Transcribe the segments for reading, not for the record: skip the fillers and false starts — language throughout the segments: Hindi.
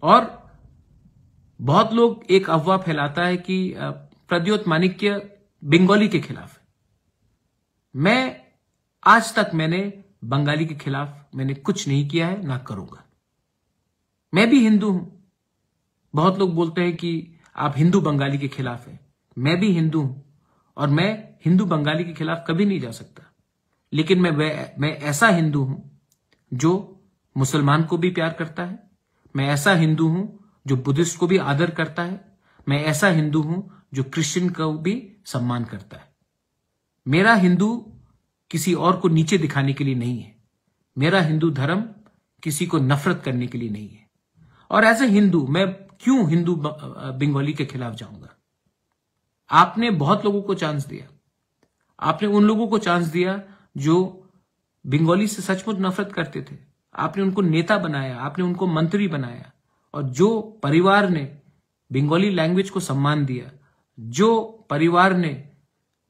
और बहुत लोग एक अफवाह फैलाता है कि प्रद्योत माणिक्य बंगाली के खिलाफ है। मैं आज तक मैंने बंगाली के खिलाफ मैंने कुछ नहीं किया है, ना करूंगा। मैं भी हिंदू हूं। बहुत लोग बोलते हैं कि आप हिंदू बंगाली के खिलाफ हैं। मैं भी हिंदू हूं और मैं हिंदू बंगाली के खिलाफ कभी नहीं जा सकता। लेकिन मैं ऐसा हिंदू हूं जो मुसलमान को भी प्यार करता है। मैं ऐसा हिंदू हूं जो बुद्धिस्ट को भी आदर करता है। मैं ऐसा हिंदू हूं जो क्रिश्चियन को भी सम्मान करता है। मेरा हिंदू किसी और को नीचे दिखाने के लिए नहीं है। मेरा हिंदू धर्म किसी को नफरत करने के लिए नहीं है। और एज ए हिंदू मैं क्यों हिंदू बंगाली के खिलाफ जाऊंगा? आपने बहुत लोगों को चांस दिया। आपने उन लोगों को चांस दिया जो बंगाली से सचमुच नफरत करते थे। आपने उनको नेता बनाया, आपने उनको मंत्री बनाया। और जो परिवार ने बंगाली लैंग्वेज को सम्मान दिया, जो परिवार ने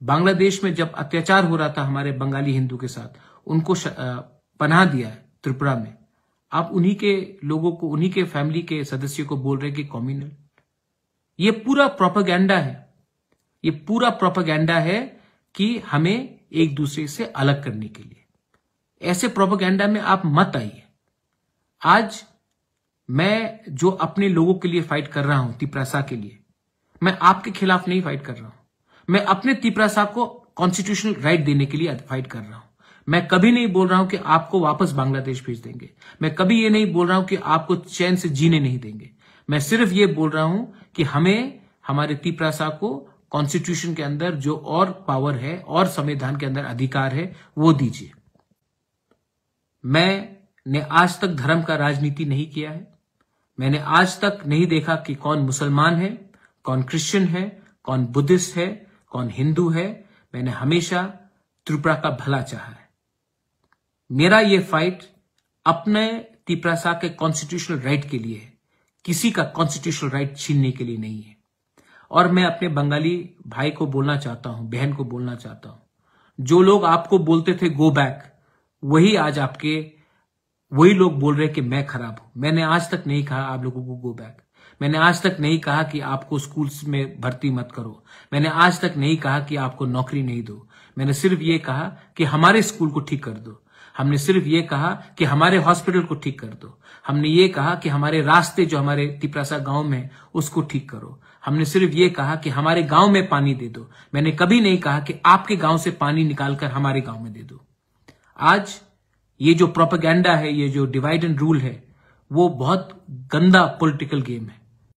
बांग्लादेश में जब अत्याचार हो रहा था हमारे बंगाली हिंदू के साथ, उनको पनाह दिया है त्रिपुरा में, आप उन्हीं के लोगों को, उन्हीं के फैमिली के सदस्यों को बोल रहे कि कम्युनल। ये पूरा प्रोपेगेंडा है। ये पूरा प्रोपेगेंडा है कि हमें एक दूसरे से अलग करने के लिए। ऐसे प्रोपेगेंडा में आप मत आइए। आज मैं जो अपने लोगों के लिए फाइट कर रहा हूं, तिपरासा के लिए, मैं आपके खिलाफ नहीं फाइट कर रहा हूं। मैं अपने तिपरासा को कॉन्स्टिट्यूशनल राइट देने के लिए फाइट कर रहा हूं। मैं कभी नहीं बोल रहा हूं कि आपको वापस बांग्लादेश भेज देंगे। मैं कभी ये नहीं बोल रहा हूं कि आपको चैन से जीने नहीं देंगे। मैं सिर्फ ये बोल रहा हूं कि हमें हमारे तिपरासा को कॉन्स्टिट्यूशन के अंदर जो और पावर है और संविधान के अंदर अधिकार है वो दीजिए। मैंने आज तक धर्म का राजनीति नहीं किया है। मैंने आज तक नहीं देखा कि कौन मुसलमान है, कौन क्रिश्चियन है, कौन बुद्धिस्ट है, कौन हिंदू है। मैंने हमेशा त्रिपुरा का भला चाहा है। मेरा ये फाइट अपने तिपरासा के कॉन्स्टिट्यूशनल राइट के लिए है, किसी का कॉन्स्टिट्यूशनल राइट छीनने के लिए नहीं है। और मैं अपने बंगाली भाई को बोलना चाहता हूं, बहन को बोलना चाहता हूं, जो लोग आपको बोलते थे गो बैक, वही आज वही लोग बोल रहे कि मैं खराब हूं। मैंने आज तक नहीं कहा आप लोगों को गो बैक। मैंने आज तक नहीं कहा कि आपको स्कूल्स में भर्ती मत करो। मैंने आज तक नहीं कहा कि आपको नौकरी नहीं दो। मैंने सिर्फ ये कहा कि हमारे स्कूल को ठीक कर दो। हमने सिर्फ ये कहा कि हमारे हॉस्पिटल को ठीक कर दो। हमने ये कहा कि हमारे रास्ते जो हमारे तिपरासा गांव में उसको ठीक करो। हमने सिर्फ ये कहा कि हमारे गांव में पानी दे दो। मैंने कभी नहीं कहा कि आपके गांव से पानी निकालकर हमारे गांव में दे दो। आज ये जो प्रोपेगेंडा है, ये जो डिवाइड एंड रूल है, वो बहुत गंदा पॉलिटिकल गेम है।